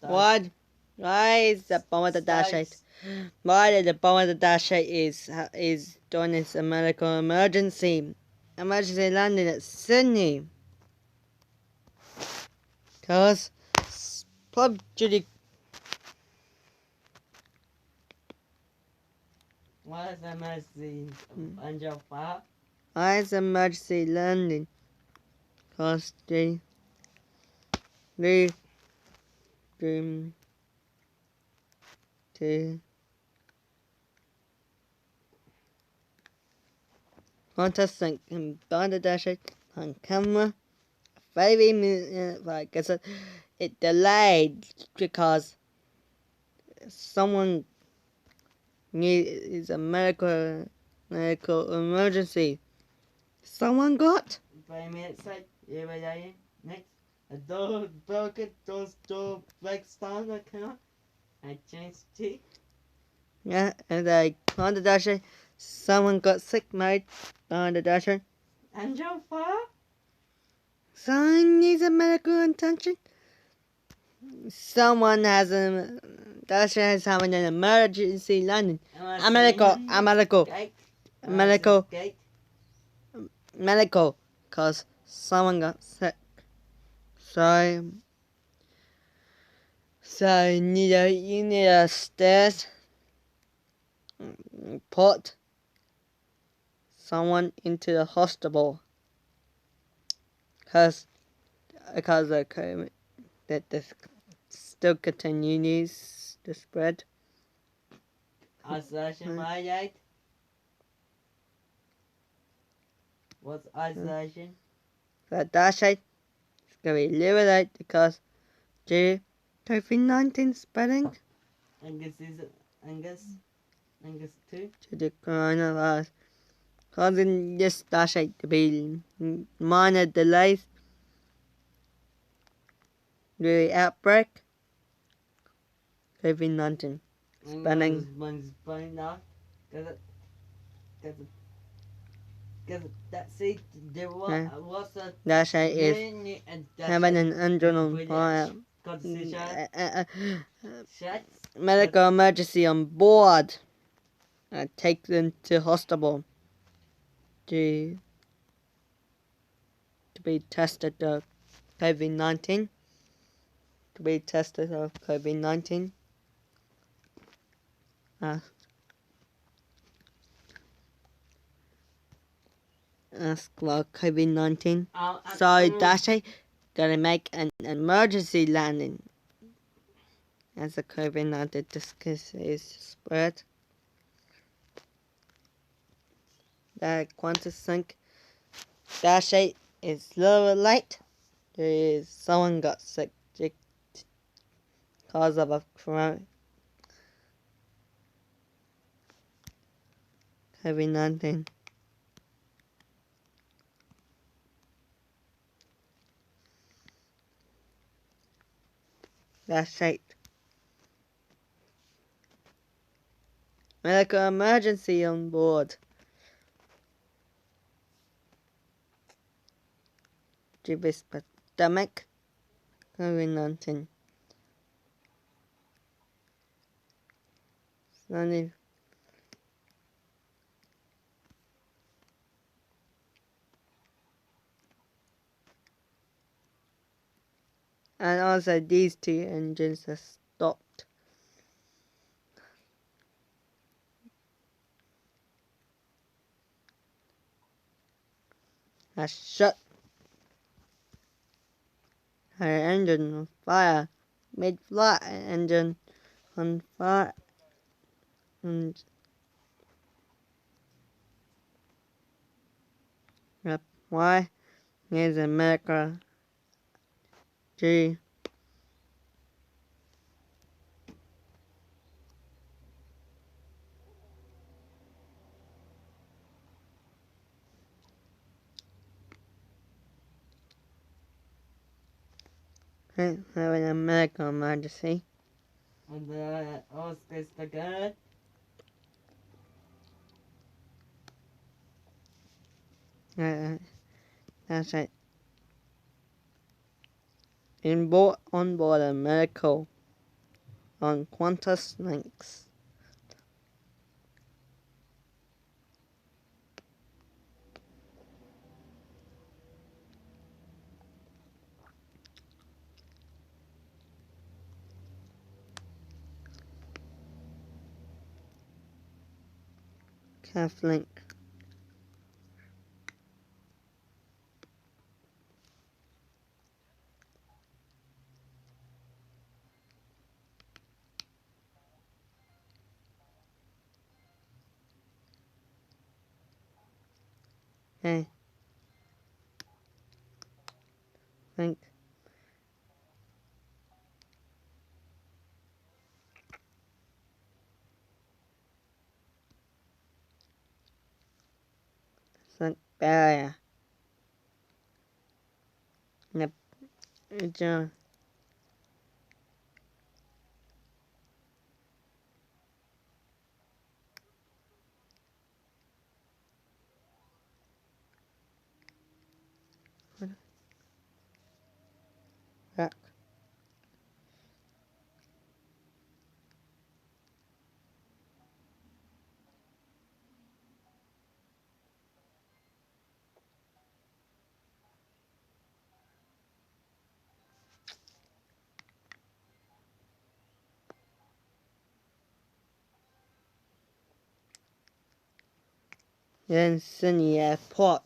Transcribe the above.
What? Why is the bomb of the Dash 8? Why did the bomb of the Dash 8 is doing this medical emergency landing at Sydney? Cause probably What is the emergency on your part? why is emergency landing? Cause they dream to Qantas Link Dash 8 on camera. 5 minutes, like I said, it delayed because someone needs a medical emergency. Someone got 5 minutes like every next. A door broken, those door breaks down the car. I changed it. yeah, and on the dasher, someone got sick, mate. On the dasher, And your fault? someone needs a medical attention. Someone has a dasher has having an emergency landing. Medical, cause someone got sick. So you need a stairs. Put someone into the hospital. Cause the COVID that this still continues to spread. Isolation Maday. What's isolation? The Dash 8 is going to be eliminated because due to COVID-19 spreading Angus is Angus too. to the coronavirus, causing this Dash 8 to be minor delays due to the outbreak COVID-19 spreading. Now, cause that see there was a Dash 8 is having an engine on fire. Medical emergency on board. Take them to hospital to be tested of COVID-19. To be tested of COVID-19. Ask about COVID-19. So Dash 8 gonna make an emergency landing as the COVID-19 disease is spread. The Qantas Link Dash 8 is lower late. Someone got sick because of a COVID-19. Dash 8. Medical emergency on board. Due to this pandemic, COVID-19. And also these two engines are stopped. Shut her engine on fire. Mid-flight engine on fire. And why is America G? Having a medical emergency. And Oscar's the good. That's right. on board a medical on Qantas Links. Qantas Link. Hey. Link. Link barrier. Yep. Back. Then Sydney Airport.